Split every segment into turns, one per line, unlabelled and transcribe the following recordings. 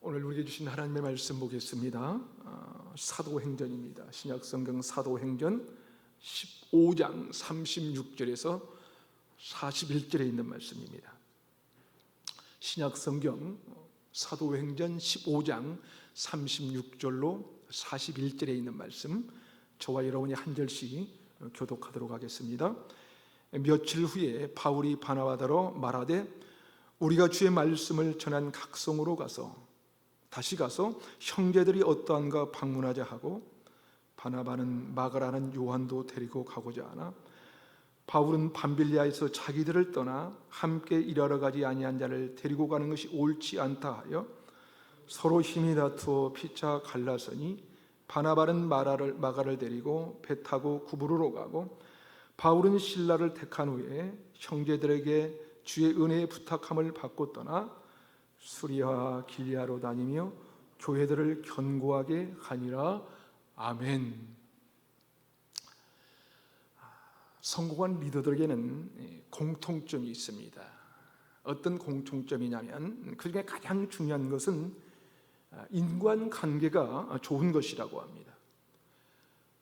오늘 우리에게 주신 하나님의 말씀 보겠습니다. 사도행전입니다. 신약성경 사도행전 15장 36절에서 41절에 있는 말씀입니다. 신약성경 사도행전 15장 36절로 41절에 있는 말씀, 저와 여러분이 한 절씩 교독하도록 하겠습니다. 며칠 후에 바울이 바나바더러 말하되 우리가 주의 말씀을 전한 각성으로 다시 가서 형제들이 어떠한가 방문하자 하고, 바나바는 마가라는 요한도 데리고 가고자 하나 바울은 밤빌리아에서 자기들을 떠나 함께 일하러 가지 아니한 자를 데리고 가는 것이 옳지 않다 하여 서로 힘이 다투어 피차 갈라서니, 바나바는 마가를 데리고 배 타고 구브로로 가고, 바울은 실라를 택한 후에 형제들에게 주의 은혜의 부탁함을 받고 떠나 수리아와 길리아로 다니며 교회들을 견고하게 하니라. 아멘. 성공한 리더들에게는 공통점이 있습니다. 어떤 공통점이냐면 그 중에 가장 중요한 것은 인간관계가 좋은 것이라고 합니다.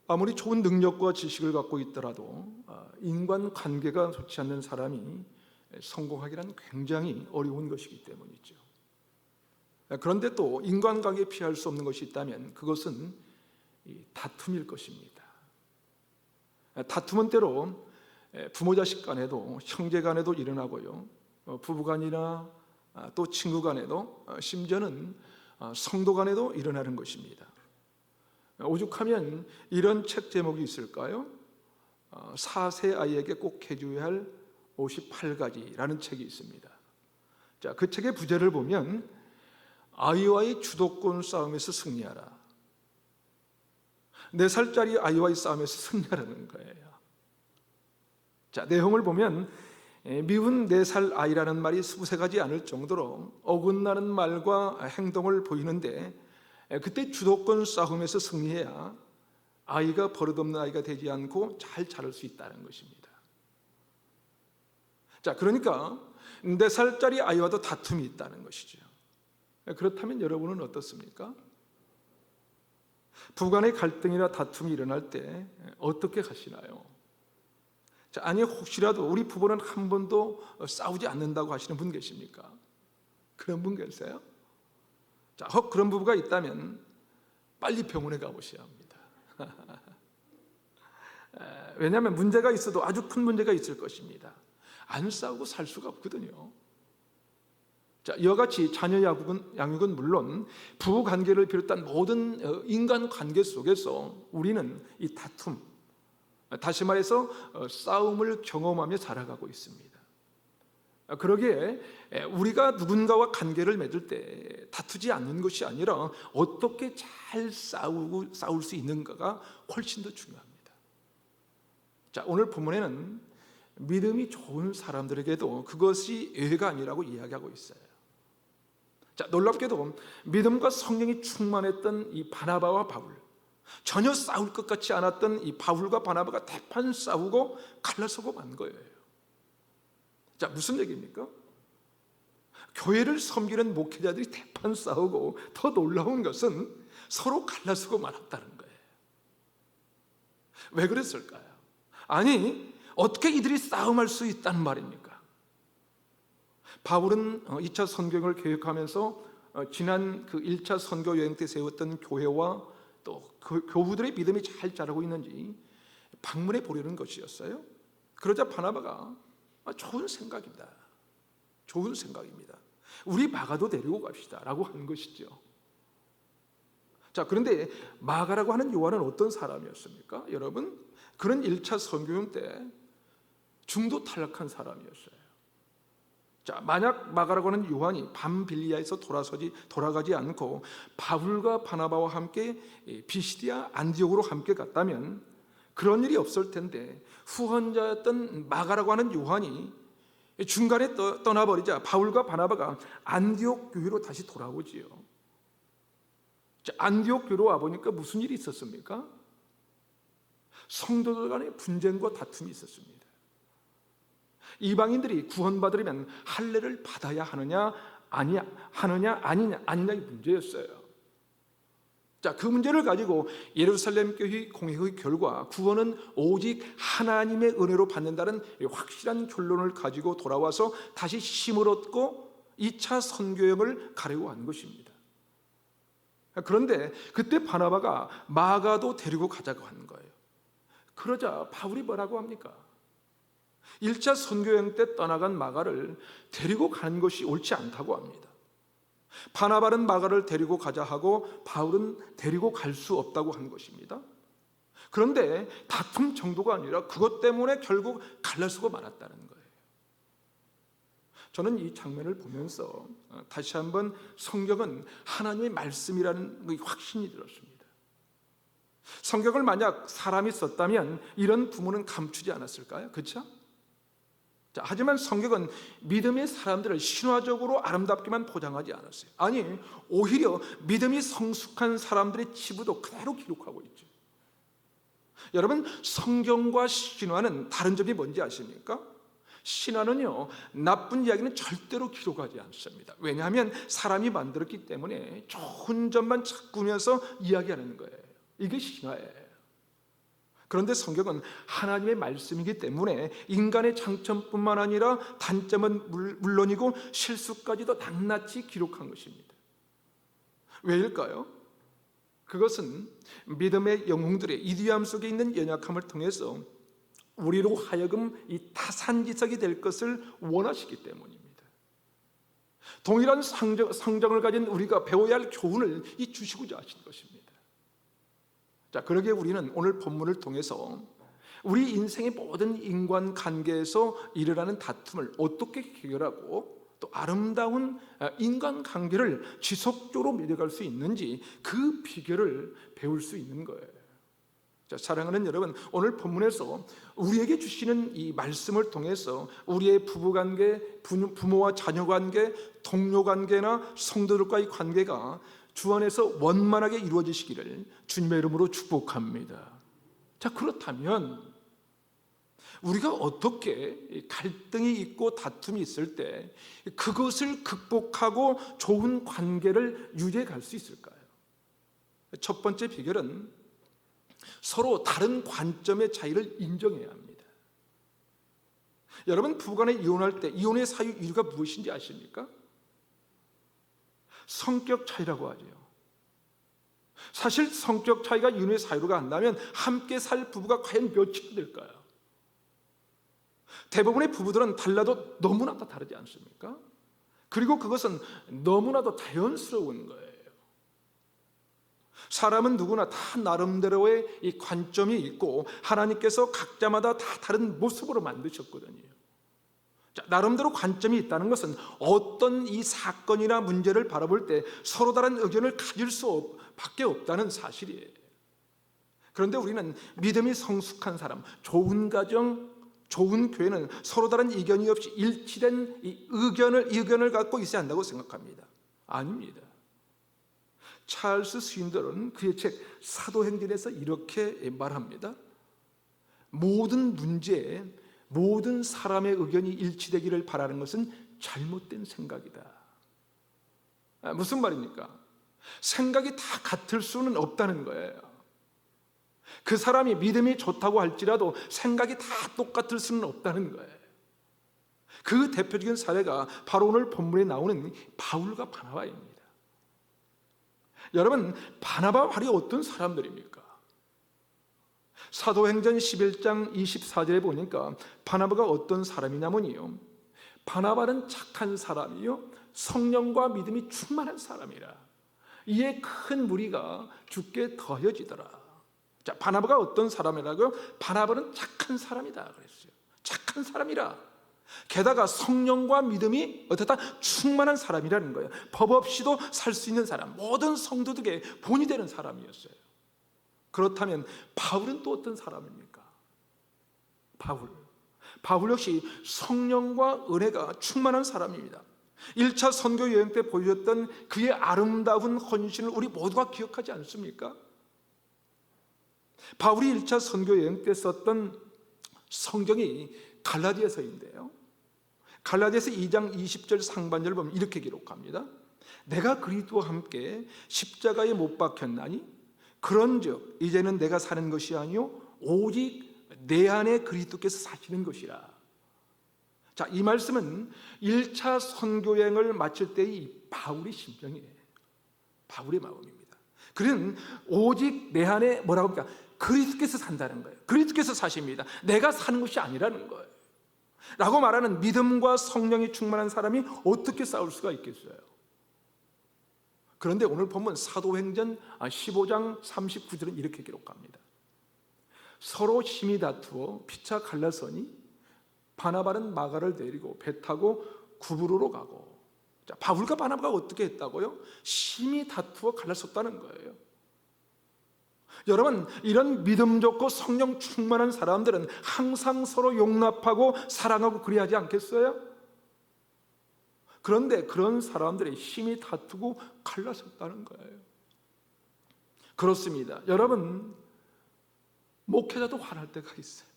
아무리 좋은 능력과 지식을 갖고 있더라도 인간관계가 좋지 않는 사람이 성공하기란 굉장히 어려운 것이기 때문이죠. 그런데 또 인간관계에 피할 수 없는 것이 있다면 그것은 다툼일 것입니다. 다툼은 때로 부모 자식 간에도, 형제 간에도 일어나고요, 부부 간이나 또 친구 간에도, 심지어는 성도 간에도 일어나는 것입니다. 오죽하면 이런 책 제목이 있을까요? 4세 아이에게 꼭 해줘야 할 58가지라는 책이 있습니다. 자, 그 책의 부제를 보면 아이와의 주도권 싸움에서 승리하라, 4살짜리 아이와의 싸움에서 승리하라는 거예요. 자, 내용을 보면 미운 4살 아이라는 말이 수세가지 않을 정도로 어긋나는 말과 행동을 보이는데, 그때 주도권 싸움에서 승리해야 아이가 버릇없는 아이가 되지 않고 잘 자랄 수 있다는 것입니다. 자, 그러니까 4살짜리 아이와도 다툼이 있다는 것이죠. 그렇다면 여러분은 어떻습니까? 부간의 갈등이나 다툼이 일어날 때 어떻게 하시나요? 자, 아니 혹시라도 우리 부부는 한 번도 싸우지 않는다고 하시는 분 계십니까? 그런 분 계세요? 자, 그런 부부가 있다면 빨리 병원에 가보셔야 합니다. 왜냐하면 문제가 있어도 아주 큰 문제가 있을 것입니다. 안 싸우고 살 수가 없거든요. 자, 이와 같이 자녀 양육은 물론 부부관계를 비롯한 모든 인간관계 속에서 우리는 이 다툼, 다시 말해서 싸움을 경험하며 자라가고 있습니다. 그러기에 우리가 누군가와 관계를 맺을 때 다투지 않는 것이 아니라 어떻게 잘 싸울 수 있는가가 훨씬 더 중요합니다. 자, 오늘 본문에는 믿음이 좋은 사람들에게도 그것이 예외가 아니라고 이야기하고 있어요. 자, 놀랍게도 믿음과 성령이 충만했던 이 바나바와 바울, 전혀 싸울 것 같지 않았던 이 바울과 바나바가 대판 싸우고 갈라서고 만 거예요. 자, 무슨 얘기입니까? 교회를 섬기는 목회자들이 대판 싸우고, 더 놀라운 것은 서로 갈라서고 말았다는 거예요. 왜 그랬을까요? 아니, 어떻게 이들이 싸움할 수 있다는 말입니까? 바울은 2차 선교를 계획하면서 지난 그 1차 선교 여행 때 세웠던 교회와 또 교우들의 믿음이 잘 자라고 있는지 방문해 보려는 것이었어요. 그러자 바나바가 좋은 생각입니다. 좋은 생각입니다. 우리 마가도 데리고 갑시다 라고 하는 것이죠. 자, 그런데 마가라고 하는 요한은 어떤 사람이었습니까? 여러분, 그런 1차 선교행 때 중도 탈락한 사람이었어요. 자, 만약 마가라고 하는 요한이 밤빌리아에서 돌아가지 않고 바울과 바나바와 함께 비시디아 안디옥으로 함께 갔다면 그런 일이 없을 텐데, 후원자였던 마가라고 하는 요한이 중간에 떠나버리자 바울과 바나바가 안디옥 교회로 다시 돌아오지요. 자, 안디옥 교회로 와보니까 무슨 일이 있었습니까? 성도들 간의 분쟁과 다툼이 있었습니다. 이방인들이 구원받으려면 할례를 받아야 하느냐 아니냐의 문제였어요. 자, 그 문제를 가지고 예루살렘 교회 공회의 결과 구원은 오직 하나님의 은혜로 받는다는 확실한 결론을 가지고 돌아와서 다시 힘을 얻고 2차 선교여행을 가려고 한 것입니다. 그런데 그때 바나바가 마가도 데리고 가자고 하는 거예요. 그러자 바울이 뭐라고 합니까? 1차 선교여행 때 떠나간 마가를 데리고 가는 것이 옳지 않다고 합니다. 바나바는 마가를 데리고 가자 하고 바울은 데리고 갈 수 없다고 한 것입니다. 그런데 다툼 정도가 아니라 그것 때문에 결국 갈라서고 말았다는 거예요. 저는 이 장면을 보면서 다시 한번 성경은 하나님의 말씀이라는 확신이 들었습니다. 성경을 만약 사람이 썼다면 이런 부분은 감추지 않았을까요? 그렇죠? 자, 하지만 성경은 믿음의 사람들을 신화적으로 아름답게만 포장하지 않았어요. 아니, 오히려 믿음이 성숙한 사람들의 치부도 그대로 기록하고 있죠. 여러분, 성경과 신화는 다른 점이 뭔지 아십니까? 신화는요, 나쁜 이야기는 절대로 기록하지 않습니다. 왜냐하면 사람이 만들었기 때문에 좋은 점만 찾으면서 이야기하는 거예요. 이게 신화예요. 그런데 성경은 하나님의 말씀이기 때문에 인간의 장점뿐만 아니라 단점은 물론이고 실수까지도 낱낱이 기록한 것입니다. 왜일까요? 그것은 믿음의 영웅들의 이디함 속에 있는 연약함을 통해서 우리로 하여금 이 타산지석이 될 것을 원하시기 때문입니다. 동일한 성정을 가진 우리가 배워야 할 교훈을 주시고자 하신 것입니다. 자, 그러기에 우리는 오늘 본문을 통해서 우리 인생의 모든 인간관계에서 일어나는 다툼을 어떻게 해결하고 또 아름다운 인간관계를 지속적으로 맺어갈 수 있는지 그 비결을 배울 수 있는 거예요. 자, 사랑하는 여러분, 오늘 본문에서 우리에게 주시는 이 말씀을 통해서 우리의 부부관계, 부모와 자녀관계, 동료관계나 성도들과의 관계가 주 안에서 원만하게 이루어지시기를 주님의 이름으로 축복합니다. 자, 그렇다면 우리가 어떻게 갈등이 있고 다툼이 있을 때 그것을 극복하고 좋은 관계를 유지해 갈 수 있을까요? 첫 번째 비결은 서로 다른 관점의 차이를 인정해야 합니다. 여러분, 부부간에 이혼할 때 이혼의 사유 이유가 무엇인지 아십니까? 성격 차이라고 하죠. 사실 성격 차이가 이혼의 사유가 한다면 함께 살 부부가 과연 몇이 될까요? 대부분의 부부들은 달라도 너무나도 다르지 않습니까? 그리고 그것은 너무나도 자연스러운 거예요. 사람은 누구나 다 나름대로의 이 관점이 있고 하나님께서 각자마다 다 다른 모습으로 만드셨거든요. 자, 나름대로 관점이 있다는 것은 어떤 이 사건이나 문제를 바라볼 때 서로 다른 의견을 가질 수밖에 없다는 사실이에요. 그런데 우리는 믿음이 성숙한 사람, 좋은 가정, 좋은 교회는 서로 다른 의견이 없이 일치된 이 의견을 갖고 있어야 한다고 생각합니다. 아닙니다. 찰스 스윈들은 그의 책 사도행전에서 이렇게 말합니다. 모든 문제에 모든 사람의 의견이 일치되기를 바라는 것은 잘못된 생각이다. 무슨 말입니까? 생각이 다 같을 수는 없다는 거예요. 그 사람이 믿음이 좋다고 할지라도 생각이 다 똑같을 수는 없다는 거예요. 그 대표적인 사례가 바로 오늘 본문에 나오는 바울과 바나바입니다. 여러분, 바나바와 바울이 어떤 사람들입니까? 사도행전 11장 24절에 보니까 바나바가 어떤 사람이냐면요, 바나바는 착한 사람이요 성령과 믿음이 충만한 사람이라 이에 큰 무리가 주께 더해지더라. 자, 바나바가 어떤 사람이라고요? 바나바는 착한 사람이다 그랬어요. 착한 사람이라. 게다가 성령과 믿음이 어떻다? 충만한 사람이라는 거예요. 법 없이도 살 수 있는 사람, 모든 성도들에게 본이 되는 사람이었어요. 그렇다면 바울은 또 어떤 사람입니까? 바울 역시 성령과 은혜가 충만한 사람입니다. 1차 선교 여행 때 보여줬던 그의 아름다운 헌신을 우리 모두가 기억하지 않습니까? 바울이 1차 선교 여행 때 썼던 성경이 갈라디아서인데요, 갈라디아서 2장 20절 상반절을 보면 이렇게 기록합니다. 내가 그리스도와 함께 십자가에 못 박혔나니 그런즉 이제는 내가 사는 것이 아니요 오직 내 안에 그리스도께서 사시는 것이라. 자, 이 말씀은 1차 선교여행을 마칠 때의 바울의 심정이에요. 바울의 마음입니다. 그는 오직 내 안에 뭐라고 합니까? 그리스도께서 산다는 거예요. 그리스도께서 사십니다. 내가 사는 것이 아니라는 거예요. 라고 말하는 믿음과 성령이 충만한 사람이 어떻게 싸울 수가 있겠어요? 그런데 오늘 보면 사도행전 15장 39절은 이렇게 기록합니다. 서로 심히 다투어 피차 갈라서니 바나바는 마가를 데리고 배 타고 구브로로 가고. 자, 바울과 바나바가 어떻게 했다고요? 심히 다투어 갈라섰다는 거예요. 여러분, 이런 믿음 좋고 성령 충만한 사람들은 항상 서로 용납하고 사랑하고 그래야 하지 않겠어요? 그런데 그런 사람들이 심히 다투고 갈라섰다는 거예요. 그렇습니다. 여러분, 목회자도 화날 때가 있어요.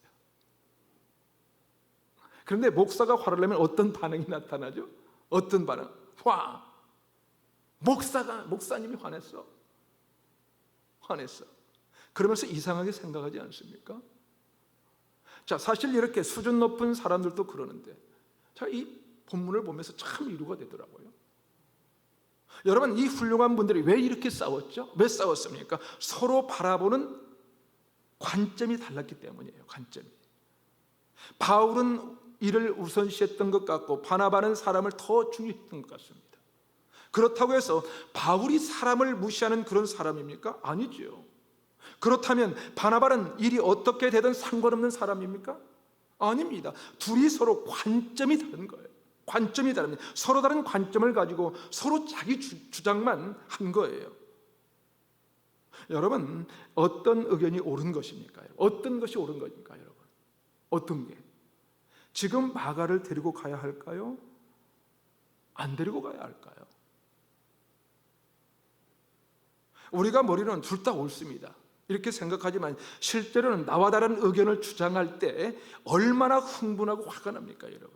그런데 목사가 화를 내면 어떤 반응이 나타나죠? 어떤 반응? 화. 목사님이 화냈어. 그러면서 이상하게 생각하지 않습니까? 자, 사실 이렇게 수준 높은 사람들도 그러는데, 자, 이 본문을 보면서 참 위로가 되더라고요. 여러분, 이 훌륭한 분들이 왜 이렇게 싸웠죠? 왜 싸웠습니까? 서로 바라보는 관점이 달랐기 때문이에요. 관점이. 바울은 이를 우선시했던 것 같고 바나바는 사람을 더 중요했던 것 같습니다. 그렇다고 해서 바울이 사람을 무시하는 그런 사람입니까? 아니죠. 그렇다면 바나바는 일이 어떻게 되든 상관없는 사람입니까? 아닙니다. 둘이 서로 관점이 다른 거예요. 관점이 다릅니다. 서로 다른 관점을 가지고 서로 자기 주장만 한 거예요. 여러분, 어떤 의견이 옳은 것입니까? 어떤 것이 옳은 겁니까, 여러분? 어떤 게? 지금 마가를 데리고 가야 할까요? 안 데리고 가야 할까요? 우리가 머리로는 둘 다 옳습니다. 이렇게 생각하지만 실제로는 나와 다른 의견을 주장할 때 얼마나 흥분하고 화가 납니까, 여러분?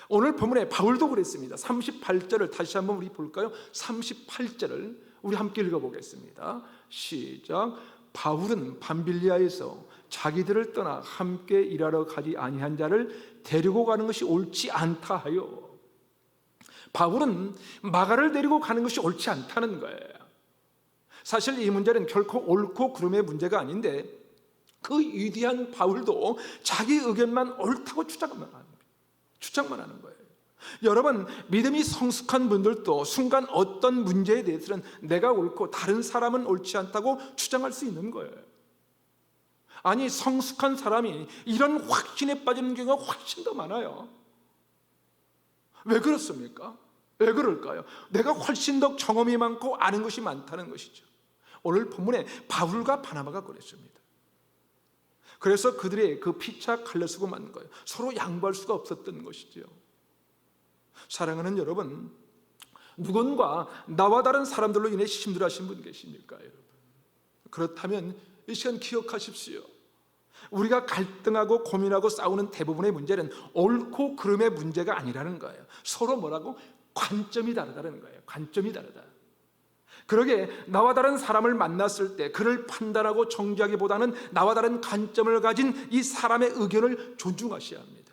오늘 본문에 바울도 그랬습니다. 38절을 다시 한번 우리 볼까요? 38절을 우리 함께 읽어보겠습니다. 시작. 바울은 밤빌리아에서 자기들을 떠나 함께 일하러 가지 아니한 자를 데리고 가는 것이 옳지 않다 하여. 바울은 마가를 데리고 가는 것이 옳지 않다는 거예요. 사실 이 문제는 결코 옳고 그름의 문제가 아닌데 그 위대한 바울도 자기 의견만 옳다고 주장만 하는 거예요. 여러분, 믿음이 성숙한 분들도 순간 어떤 문제에 대해서는 내가 옳고 다른 사람은 옳지 않다고 주장할 수 있는 거예요. 아니, 성숙한 사람이 이런 확신에 빠지는 경우가 훨씬 더 많아요. 왜 그렇습니까? 왜 그럴까요? 내가 훨씬 더 경험이 많고 아는 것이 많다는 것이죠. 오늘 본문에 바울과 바나바가 그랬습니다. 그래서 그들의 그 피차 갈라서고 만 거예요. 서로 양보할 수가 없었던 것이죠. 사랑하는 여러분, 누군가 나와 다른 사람들로 인해 힘들어하신 분 계십니까, 여러분? 그렇다면 이 시간 기억하십시오. 우리가 갈등하고 고민하고 싸우는 대부분의 문제는 옳고 그름의 문제가 아니라는 거예요. 서로 뭐라고? 관점이 다르다는 거예요. 관점이 다르다. 그러게 나와 다른 사람을 만났을 때 그를 판단하고 정죄하기보다는 나와 다른 관점을 가진 이 사람의 의견을 존중하셔야 합니다.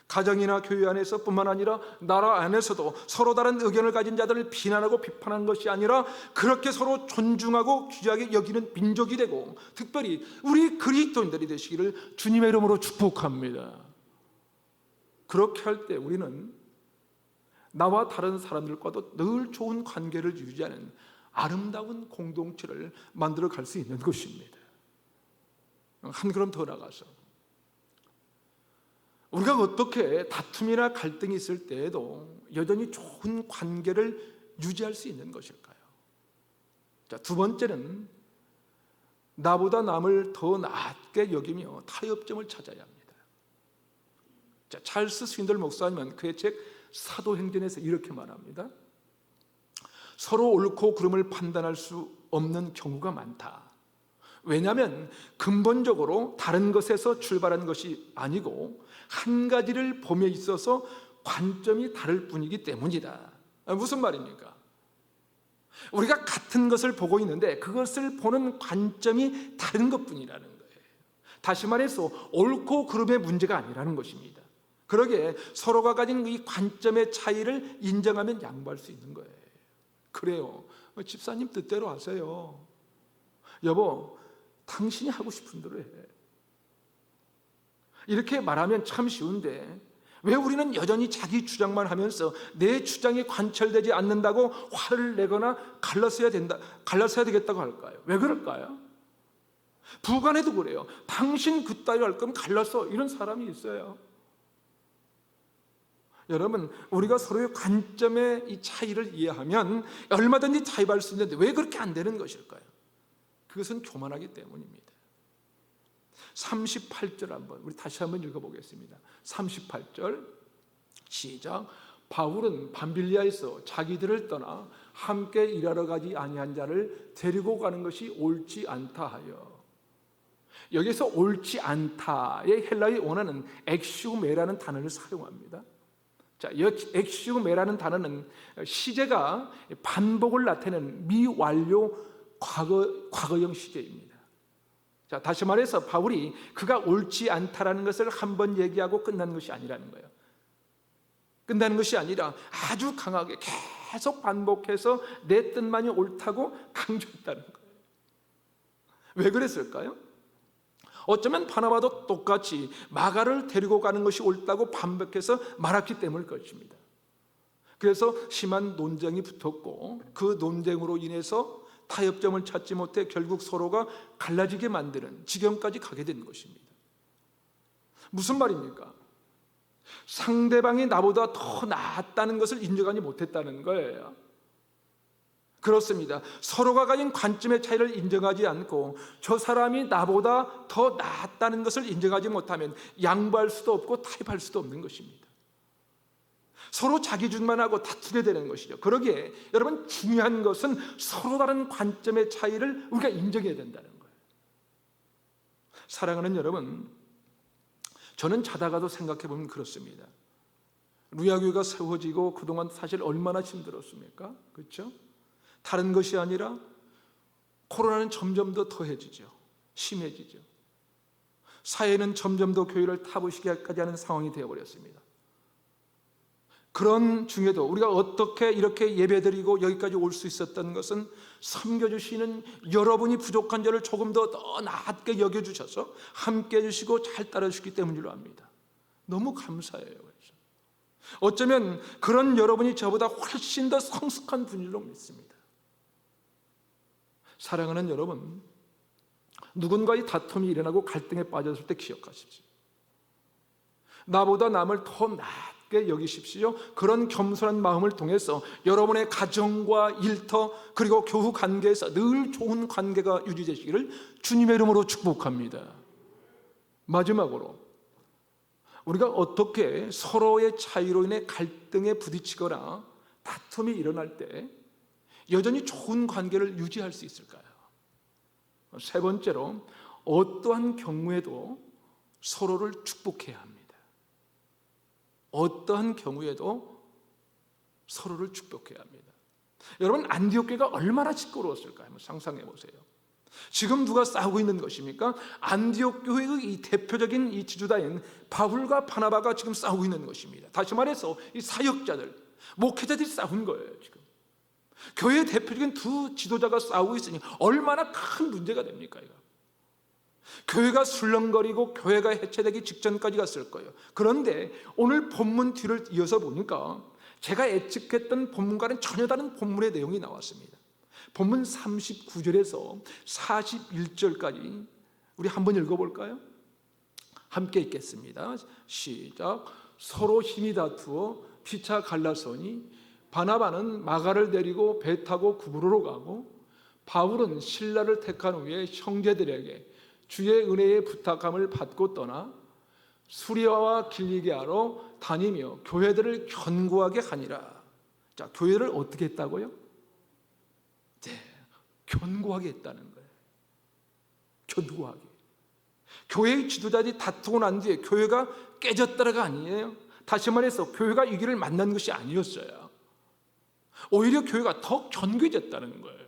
가정이나 교회 안에서 뿐만 아니라 나라 안에서도 서로 다른 의견을 가진 자들을 비난하고 비판하는 것이 아니라 그렇게 서로 존중하고 귀하게 여기는 민족이 되고 특별히 우리 그리스도인들이 되시기를 주님의 이름으로 축복합니다. 그렇게 할 때 우리는 나와 다른 사람들과도 늘 좋은 관계를 유지하는 아름다운 공동체를 만들어 갈 수 있는 것입니다. 한 걸음 더 나가서 우리가 어떻게 다툼이나 갈등이 있을 때에도 여전히 좋은 관계를 유지할 수 있는 것일까요? 자, 두 번째는 나보다 남을 더 낮게 여기며 타협점을 찾아야 합니다. 자, 찰스 스윈들 목사님은 그의 책 사도행전에서 이렇게 말합니다. 서로 옳고 그름을 판단할 수 없는 경우가 많다. 왜냐하면 근본적으로 다른 것에서 출발한 것이 아니고 한 가지를 봄에 있어서 관점이 다를 뿐이기 때문이다. 무슨 말입니까? 우리가 같은 것을 보고 있는데 그것을 보는 관점이 다른 것뿐이라는 거예요. 다시 말해서 옳고 그름의 문제가 아니라는 것입니다. 그러기에 서로가 가진 이 관점의 차이를 인정하면 양보할 수 있는 거예요. 그래요. 집사님 뜻대로 하세요. 여보, 당신이 하고 싶은 대로 해. 이렇게 말하면 참 쉬운데 왜 우리는 여전히 자기 주장만 하면서 내 주장이 관철되지 않는다고 화를 내거나 갈라서야 되겠다고 할까요? 왜 그럴까요? 부간에도 그래요. 당신 그따위 할 거면 갈라서, 이런 사람이 있어요. 여러분, 우리가 서로의 관점의 이 차이를 이해하면 얼마든지 타협할 수 있는데 왜 그렇게 안 되는 것일까요? 그것은 교만하기 때문입니다. 38절 우리 다시 한번 읽어보겠습니다. 38절 시작. 바울은 밤빌리아에서 자기들을 떠나 함께 일하러 가지 아니한 자를 데리고 가는 것이 옳지 않다 하여. 여기서 옳지 않다의 헬라의 원어는 엑슈메라는 단어를 사용합니다. 자, 엑슈메라는 단어는 시제가 반복을 나타내는 미완료 과거형 시제입니다. 자, 다시 말해서 바울이 그가 옳지 않다라는 것을 한번 얘기하고 끝나는 것이 아니라는 거예요. 끝나는 것이 아니라 아주 강하게 계속 반복해서 내 뜻만이 옳다고 강조했다는 거예요. 왜 그랬을까요? 어쩌면 바나바도 똑같이 마가를 데리고 가는 것이 옳다고 반복해서 말했기 때문일 것입니다. 그래서 심한 논쟁이 붙었고 그 논쟁으로 인해서 타협점을 찾지 못해 결국 서로가 갈라지게 만드는 지경까지 가게 된 것입니다. 무슨 말입니까? 상대방이 나보다 더 나았다는 것을 인정하지 못했다는 거예요. 그렇습니다. 서로가 가진 관점의 차이를 인정하지 않고 저 사람이 나보다 더 나았다는 것을 인정하지 못하면 양보할 수도 없고 타협할 수도 없는 것입니다. 서로 자기 주장만 하고 다투게 되는 것이죠. 그러기에 여러분, 중요한 것은 서로 다른 관점의 차이를 우리가 인정해야 된다는 거예요. 사랑하는 여러분, 저는 자다가도 생각해 보면 그렇습니다. 루야교회가 세워지고 그동안 사실 얼마나 힘들었습니까? 그렇죠? 다른 것이 아니라 코로나는 점점 더 더해지죠. 심해지죠. 사회는 점점 더 교회를 타부시게까지 하는 상황이 되어버렸습니다. 그런 중에도 우리가 어떻게 이렇게 예배드리고 여기까지 올 수 있었던 것은 섬겨주시는 여러분이 부족한 저를 조금 더 낫게 여겨주셔서 함께 해주시고 잘 따라주시기 때문이라고 합니다. 너무 감사해요. 그래서 어쩌면 그런 여러분이 저보다 훨씬 더 성숙한 분일로 믿습니다. 사랑하는 여러분, 누군가의 다툼이 일어나고 갈등에 빠졌을 때 기억하십시오. 나보다 남을 더 낮게 여기십시오. 그런 겸손한 마음을 통해서 여러분의 가정과 일터 그리고 교우 관계에서 늘 좋은 관계가 유지되시기를 주님의 이름으로 축복합니다. 마지막으로 우리가 어떻게 서로의 차이로 인해 갈등에 부딪히거나 다툼이 일어날 때 여전히 좋은 관계를 유지할 수 있을까요? 세 번째로, 어떠한 경우에도 서로를 축복해야 합니다. 어떠한 경우에도 서로를 축복해야 합니다. 여러분, 안디옥 교회가 얼마나 시끄러웠을까요? 한번 상상해 보세요. 지금 누가 싸우고 있는 것입니까? 안디옥 교회의 이 대표적인 이 지주다인 바울과 바나바가 지금 싸우고 있는 것입니다. 다시 말해서 이 사역자들, 목회자들이 싸운 거예요. 지금 교회의 대표적인 두 지도자가 싸우고 있으니 얼마나 큰 문제가 됩니까? 이거. 교회가 술렁거리고 교회가 해체되기 직전까지 갔을 거예요. 그런데 오늘 본문 뒤를 이어서 보니까 제가 예측했던 본문과는 전혀 다른 본문의 내용이 나왔습니다. 본문 39절에서 41절까지 우리 한번 읽어볼까요? 함께 읽겠습니다. 시작. 서로 힘이 다투어 피차 갈라서니 바나바는 마가를 데리고 배 타고 구브로로 가고 바울은 실라를 택한 후에 형제들에게 주의 은혜의 부탁함을 받고 떠나 수리아와 길리기아로 다니며 교회들을 견고하게 하니라. 자, 교회를 어떻게 했다고요? 네, 견고하게 했다는 거예요. 견고하게. 교회의 지도자들이 다투고 난 뒤에 교회가 깨졌다가 아니에요. 다시 말해서 교회가 위기를 만난 것이 아니었어요. 오히려 교회가 더 견고해졌다는 거예요.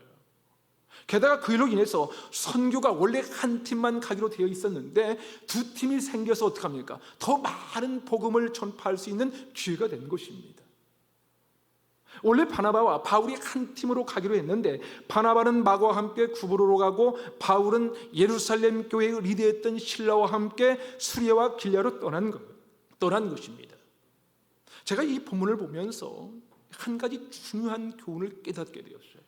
게다가 그 일로 인해서 선교가 원래 한 팀만 가기로 되어 있었는데 두 팀이 생겨서 어떡합니까? 더 많은 복음을 전파할 수 있는 기회가 된 것입니다. 원래 바나바와 바울이 한 팀으로 가기로 했는데 바나바는 마고와 함께 구브로로 가고 바울은 예루살렘 교회에 리더했던 실라와 함께 수리아와 길리아로 떠난 것입니다. 제가 이 본문을 보면서 한 가지 중요한 교훈을 깨닫게 되었어요.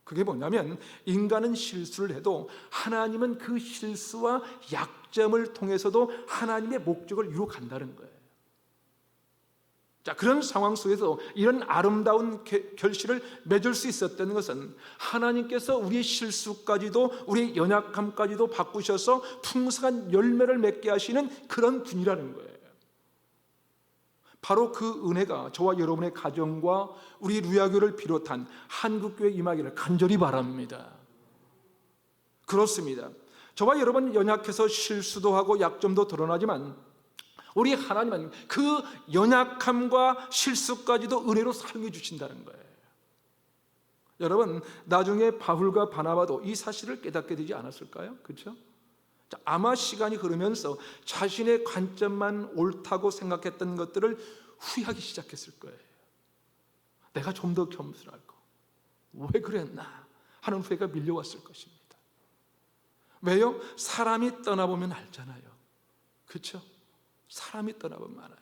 그게 뭐냐면 인간은 실수를 해도 하나님은 그 실수와 약점을 통해서도 하나님의 목적을 이루어 간다는 거예요. 자, 그런 상황 속에서 이런 아름다운 결실을 맺을 수 있었던 것은 하나님께서 우리의 실수까지도 우리의 연약함까지도 바꾸셔서 풍성한 열매를 맺게 하시는 그런 분이라는 거예요. 바로 그 은혜가 저와 여러분의 가정과 우리 루야교를 비롯한 한국교회 임하기를 간절히 바랍니다. 그렇습니다. 저와 여러분 연약해서 실수도 하고 약점도 드러나지만 우리 하나님은 그 연약함과 실수까지도 은혜로 사용해 주신다는 거예요. 여러분, 나중에 바울과 바나바도 이 사실을 깨닫게 되지 않았을까요? 그렇죠? 아마 시간이 흐르면서 자신의 관점만 옳다고 생각했던 것들을 후회하기 시작했을 거예요. 내가 좀 더 겸손할 거, 왜 그랬나 하는 후회가 밀려왔을 것입니다. 왜요? 사람이 떠나보면 알잖아요. 그렇죠? 사람이 떠나보면 알아요.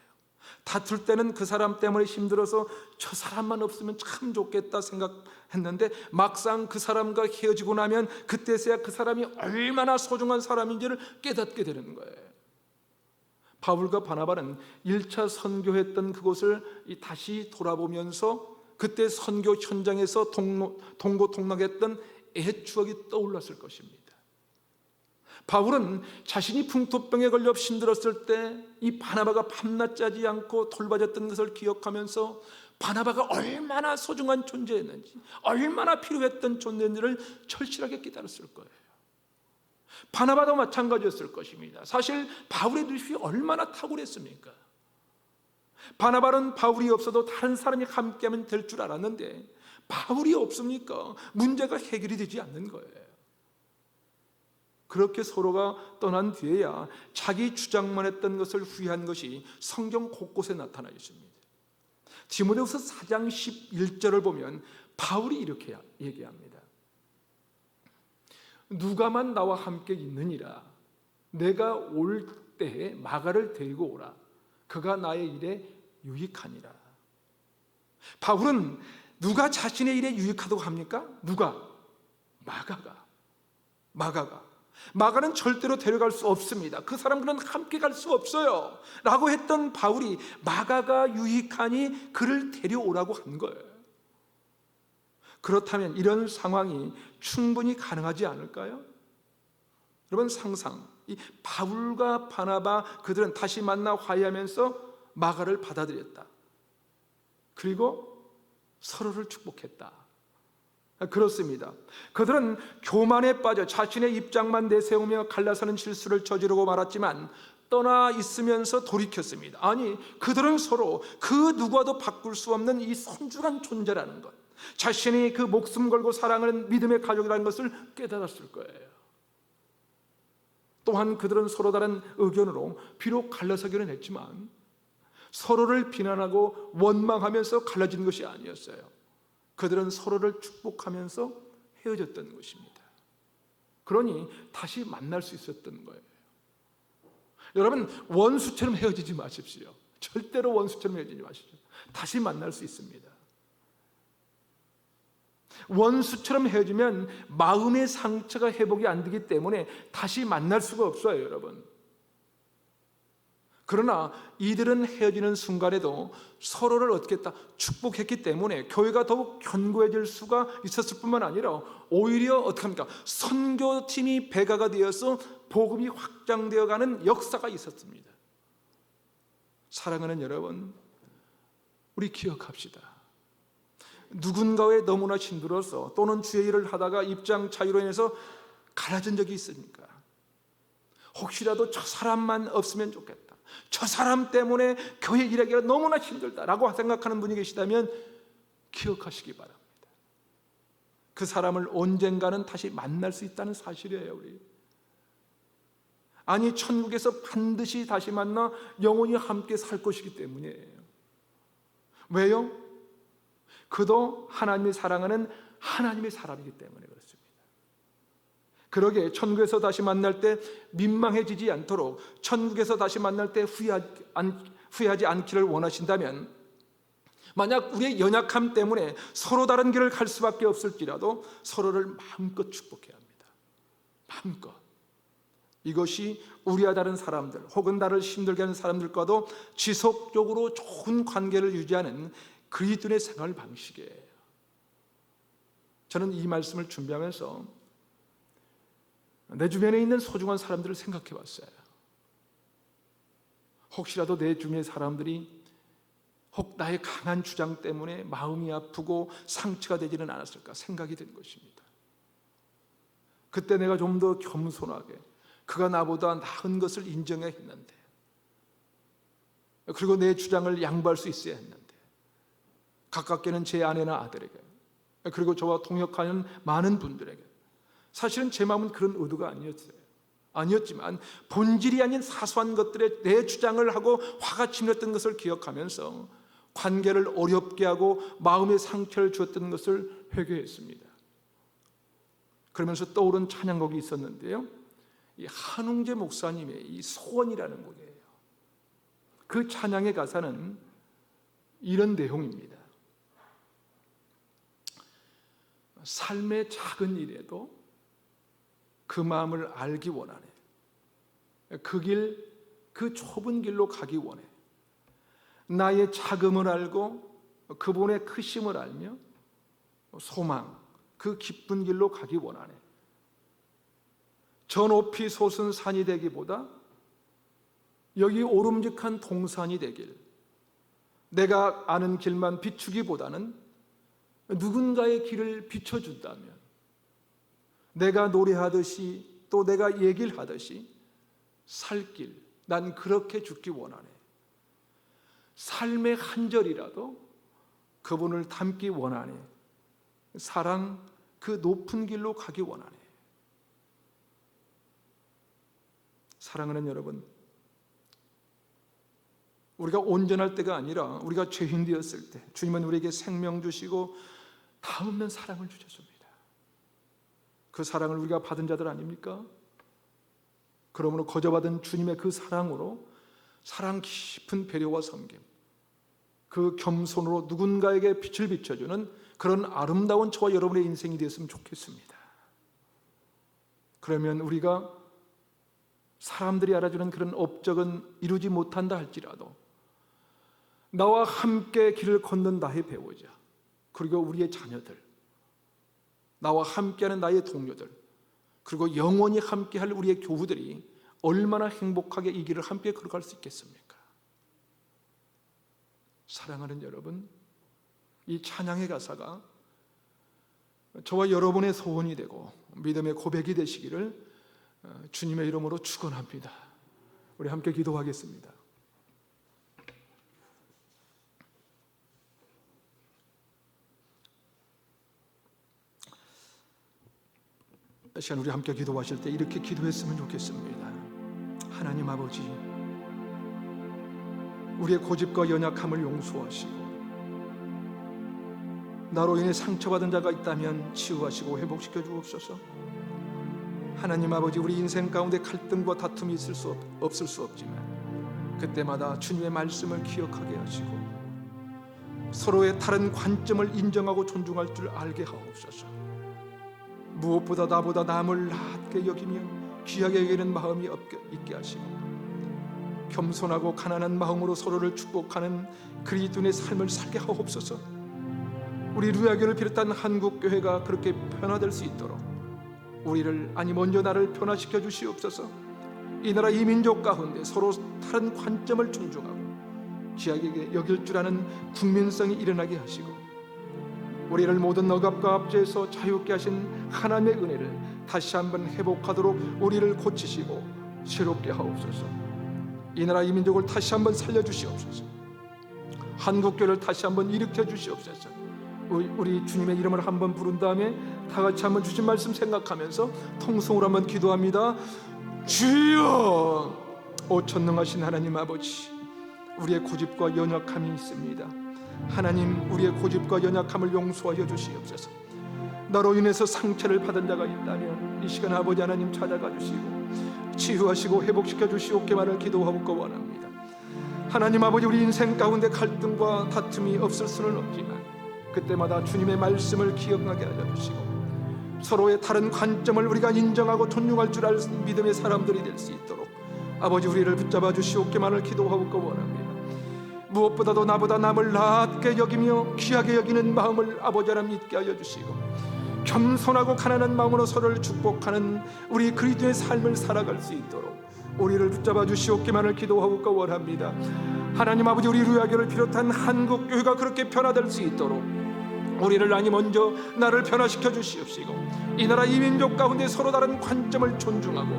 다툴 때는 그 사람 때문에 힘들어서 저 사람만 없으면 참 좋겠다 생각했는데 막상 그 사람과 헤어지고 나면 그때서야 그 사람이 얼마나 소중한 사람인지를 깨닫게 되는 거예요. 바울과 바나바는 1차 선교했던 그곳을 다시 돌아보면서 그때 선교 현장에서 동고동락했던 옛 추억이 떠올랐을 것입니다. 바울은 자신이 풍토병에 걸려 힘들었을 때 이 바나바가 밤낮 자지 않고 돌봐줬던 것을 기억하면서 바나바가 얼마나 소중한 존재였는지, 얼마나 필요했던 존재인지를 절실하게 깨달았을 거예요. 바나바도 마찬가지였을 것입니다. 사실 바울의 눈이 얼마나 탁월했습니까? 바나바는 바울이 없어도 다른 사람이 함께하면 될 줄 알았는데 바울이 없으니까 문제가 해결이 되지 않는 거예요. 그렇게 서로가 떠난 뒤에야 자기 주장만 했던 것을 후회한 것이 성경 곳곳에 나타나 있습니다. 디모데후서 4장 11절을 보면 바울이 이렇게 얘기합니다. 누가만 나와 함께 있느니라. 내가 올 때에 마가를 데리고 오라. 그가 나의 일에 유익하니라. 바울은 누가 자신의 일에 유익하다고 합니까? 누가? 마가가. 마가는 절대로 데려갈 수 없습니다. 그 사람과는 함께 갈 수 없어요 라고 했던 바울이 마가가 유익하니 그를 데려오라고 한 거예요. 그렇다면 이런 상황이 충분히 가능하지 않을까요? 여러분 이 바울과 바나바 그들은 다시 만나 화해하면서 마가를 받아들였다. 그리고 서로를 축복했다. 그렇습니다. 그들은 교만에 빠져 자신의 입장만 내세우며 갈라서는 실수를 저지르고 말았지만 떠나 있으면서 돌이켰습니다. 아니, 그들은 서로 그 누구와도 바꿀 수 없는 이 소중한 존재라는 것, 자신이 그 목숨 걸고 사랑하는 믿음의 가족이라는 것을 깨달았을 거예요. 또한 그들은 서로 다른 의견으로 비록 갈라서기는 했지만 서로를 비난하고 원망하면서 갈라진 것이 아니었어요. 그들은 서로를 축복하면서 헤어졌던 것입니다. 그러니 다시 만날 수 있었던 거예요. 여러분, 원수처럼 헤어지지 마십시오. 절대로 원수처럼 헤어지지 마십시오. 다시 만날 수 있습니다. 원수처럼 헤어지면 마음의 상처가 회복이 안 되기 때문에 다시 만날 수가 없어요, 여러분. 그러나 이들은 헤어지는 순간에도 서로를 어떻게 했다? 축복했기 때문에 교회가 더욱 견고해질 수가 있었을 뿐만 아니라 오히려 어떻게 합니까? 선교팀이 배가가 되어서 복음이 확장되어가는 역사가 있었습니다. 사랑하는 여러분, 우리 기억합시다. 누군가에 너무나 힘들어서 또는 주의 일을 하다가 입장 차이로 인해서 갈라진 적이 있으니까 혹시라도 저 사람만 없으면 좋겠다, 저 사람 때문에 교회 일하기가 너무나 힘들다라고 생각하는 분이 계시다면 기억하시기 바랍니다. 그 사람을 언젠가는 다시 만날 수 있다는 사실이에요. 우리 아니 천국에서 반드시 다시 만나 영원히 함께 살 것이기 때문이에요. 왜요? 그도 하나님이 사랑하는 하나님의 사람이기 때문에 그렇습니다. 그러게 천국에서 다시 만날 때 민망해지지 않도록, 천국에서 다시 만날 때 후회하지 않기를 원하신다면, 만약 우리의 연약함 때문에 서로 다른 길을 갈 수밖에 없을지라도 서로를 마음껏 축복해야 합니다. 마음껏. 이것이 우리와 다른 사람들 혹은 나를 힘들게 하는 사람들과도 지속적으로 좋은 관계를 유지하는 그리스도인의 생활 방식이에요. 저는 이 말씀을 준비하면서 내 주변에 있는 소중한 사람들을 생각해 봤어요. 혹시라도 내 주변의 사람들이 혹 나의 강한 주장 때문에 마음이 아프고 상처가 되지는 않았을까 생각이 든 것입니다. 그때 내가 좀 더 겸손하게 그가 나보다 나은 것을 인정해야 했는데, 그리고 내 주장을 양보할 수 있어야 했는데, 가깝게는 제 아내나 아들에게, 그리고 저와 동역하는 많은 분들에게, 사실은 제 마음은 그런 의도가 아니었지만 본질이 아닌 사소한 것들에 내 주장을 하고 화가 치밀었던 것을 기억하면서 관계를 어렵게 하고 마음의 상처를 주었던 것을 회개했습니다. 그러면서 떠오른 찬양곡이 있었는데요, 이 한웅재 목사님의 이 소원이라는 곡이에요. 그 찬양의 가사는 이런 내용입니다. 삶의 작은 일에도 그 마음을 알기 원하네. 그 좁은 길로 가기 원해. 나의 작음을 알고 그분의 크심을 알며 소망, 그 기쁜 길로 가기 원하네. 저 높이 솟은 산이 되기보다 여기 오름직한 동산이 되길, 내가 아는 길만 비추기보다는 누군가의 길을 비춰준다면, 내가 노래하듯이 또 내가 얘기를 하듯이 살 길, 난 그렇게 죽기 원하네. 삶의 한 절이라도 그분을 닮기 원하네. 사랑, 그 높은 길로 가기 원하네. 사랑하는 여러분, 우리가 온전할 때가 아니라 우리가 죄인 되었을 때 주님은 우리에게 생명 주시고 다음면 사랑을 주셨습니다. 그 사랑을 우리가 받은 자들 아닙니까? 그러므로 거저받은 주님의 그 사랑으로, 사랑 깊은 배려와 섬김, 그 겸손으로 누군가에게 빛을 비춰주는 그런 아름다운 저와 여러분의 인생이 되었으면 좋겠습니다. 그러면 우리가 사람들이 알아주는 그런 업적은 이루지 못한다 할지라도 나와 함께 길을 걷는 나의 배우자, 그리고 우리의 자녀들, 나와 함께하는 나의 동료들, 그리고 영원히 함께할 우리의 교우들이 얼마나 행복하게 이 길을 함께 걸어갈 수 있겠습니까? 사랑하는 여러분, 이 찬양의 가사가 저와 여러분의 소원이 되고 믿음의 고백이 되시기를 주님의 이름으로 축원합니다. 우리 함께 기도하겠습니다. 이 시간 우리 함께 기도하실 때 이렇게 기도했으면 좋겠습니다. 하나님 아버지, 우리의 고집과 연약함을 용서하시고 나로 인해 상처받은 자가 있다면 치유하시고 회복시켜 주옵소서. 하나님 아버지, 우리 인생 가운데 갈등과 다툼이 없을 수 없지만 그때마다 주님의 말씀을 기억하게 하시고 서로의 다른 관점을 인정하고 존중할 줄 알게 하옵소서. 무엇보다 나보다 남을 낮게 여기며 귀하게 여기는 마음이 있게 하시고 겸손하고 가난한 마음으로 서로를 축복하는 그리스도인의 삶을 살게 하옵소서. 우리 루야교를 비롯한 한국교회가 그렇게 변화될 수 있도록 우리를, 아니 먼저 나를 변화시켜 주시옵소서. 이 나라 이 민족 가운데 서로 다른 관점을 존중하고 귀하게 여길 줄 아는 국민성이 일어나게 하시고 우리를 모든 억압과 압제에서 자유케 하신 하나님의 은혜를 다시 한번 회복하도록 우리를 고치시고 새롭게 하옵소서. 이 나라 이 민족을 다시 한번 살려주시옵소서. 한국교회를 다시 한번 일으켜 주시옵소서. 우리 주님의 이름을 한번 부른 다음에 다 같이 한번 주신 말씀 생각하면서 통성으로 한번 기도합니다. 주여, 오 전능하신 하나님 아버지, 우리의 고집과 연약함이 있습니다. 하나님, 우리의 고집과 연약함을 용서하여 주시옵소서. 나로 인해서 상처를 받은 자가 있다면 이 시간 아버지 하나님 찾아가 주시고 치유하시고 회복시켜 주시옵기만을 기도하고 원합니다. 하나님 아버지, 우리 인생 가운데 갈등과 다툼이 없을 수는 없지만 그때마다 주님의 말씀을 기억나게 하여 주시고 서로의 다른 관점을 우리가 인정하고 존중할 줄 아는 믿음의 사람들이 될 수 있도록 아버지 우리를 붙잡아 주시옵기만을 기도하고 원합니다. 무엇보다도 나보다 남을 낮게 여기며 귀하게 여기는 마음을 아버지 하나님 있게 하여 주시고 겸손하고 가난한 마음으로 서로를 축복하는 우리 그리스도의 삶을 살아갈 수 있도록 우리를 붙잡아 주시옵기만을 기도하고 원합니다. 하나님 아버지, 우리 루야교를 비롯한 한국 교회가 그렇게 변화될 수 있도록 우리를 아니 먼저 나를 변화시켜 주시옵시고 이 나라 이 민족 가운데 서로 다른 관점을 존중하고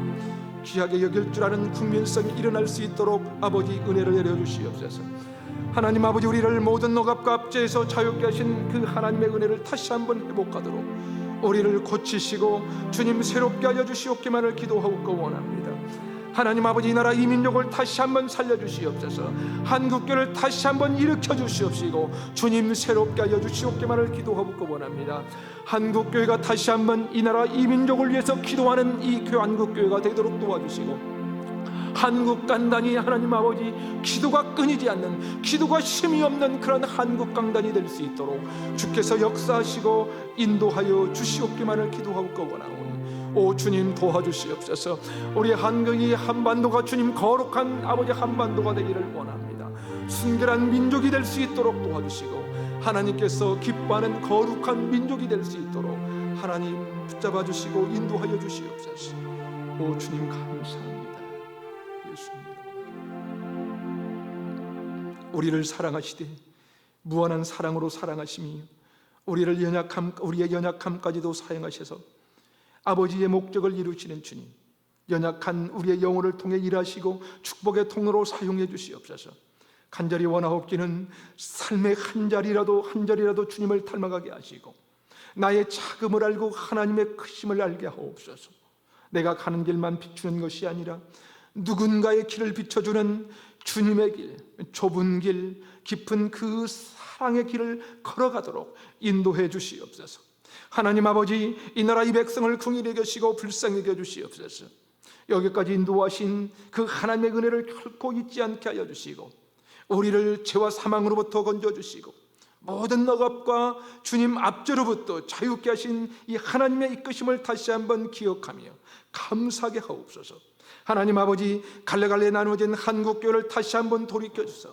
귀하게 여길 줄 아는 국민성이 일어날 수 있도록 아버지 은혜를 내려 주시옵소서. 하나님 아버지, 우리를 모든 억압과 압제에서 자유케 하신 그 하나님의 은혜를 다시 한번 회복하도록 우리를 고치시고 주님 새롭게 하여 주시옵기만을 기도하고 원합니다. 하나님 아버지, 이 나라 이 민족을 다시 한번 살려주시옵소서. 한국교를 다시 한번 일으켜 주시옵시고 주님 새롭게 하여 주시옵기만을 기도하고 원합니다. 한국교회가 다시 한번 이 나라 이 민족을 위해서 기도하는 이 한국교회가 되도록 도와주시고 한국 강단이 하나님 아버지 기도가 끊이지 않는, 기도가 쉼이 없는 그런 한국 강단이 될 수 있도록 주께서 역사하시고 인도하여 주시옵기만을 기도하고 원하오니 오 주님 도와주시옵소서. 우리 한국이 한반도가 주님 거룩한 아버지 한반도가 되기를 원합니다. 순결한 민족이 될 수 있도록 도와주시고 하나님께서 기뻐하는 거룩한 민족이 될 수 있도록 하나님 붙잡아 주시고 인도하여 주시옵소서. 오 주님 감사합니다. 예수님, 우리를 사랑하시되 무한한 사랑으로 사랑하시며 우리의 연약함까지도 사용하셔서 아버지의 목적을 이루시는 주님, 연약한 우리의 영혼을 통해 일하시고 축복의 통로로 사용해 주시옵소서. 간절히 원하옵기는 삶의 한 자리라도 주님을 닮아가게 하시고 나의 작음을 알고 하나님의 크심을 알게 하옵소서. 내가 가는 길만 비추는 것이 아니라 누군가의 길을 비춰주는 주님의 길, 좁은 길, 깊은 그 사랑의 길을 걸어가도록 인도해 주시옵소서. 하나님 아버지, 이 나라 이 백성을 긍휼히 여기시고 불쌍히 여겨 주시옵소서. 여기까지 인도하신 그 하나님의 은혜를 결코 잊지 않게 하여 주시고 우리를 죄와 사망으로부터 건져주시고 모든 억압과 주님 압제로부터 자유케 하신 이 하나님의 이끄심을 다시 한번 기억하며 감사하게 하옵소서. 하나님 아버지, 갈래갈래 나누어진 한국교회를 다시 한번 돌이켜주사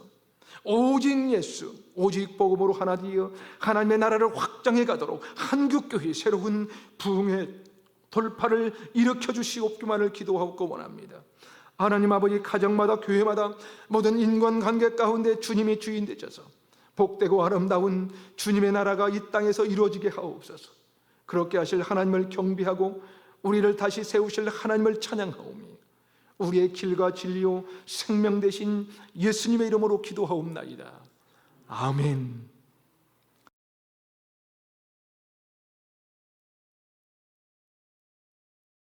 오직 예수, 오직 복음으로 하나 되어 하나님의 나라를 확장해 가도록 한국교회의 새로운 부흥의 돌파를 일으켜 주시옵기만을 기도하고 원합니다. 하나님 아버지, 가정마다 교회마다 모든 인간관계 가운데 주님이 주인 되셔서 복되고 아름다운 주님의 나라가 이 땅에서 이루어지게 하옵소서. 그렇게 하실 하나님을 경배하고 우리를 다시 세우실 하나님을 찬양하오며 우리의 길과 진리요 생명 되신 예수님의 이름으로 기도하옵나이다. 아멘.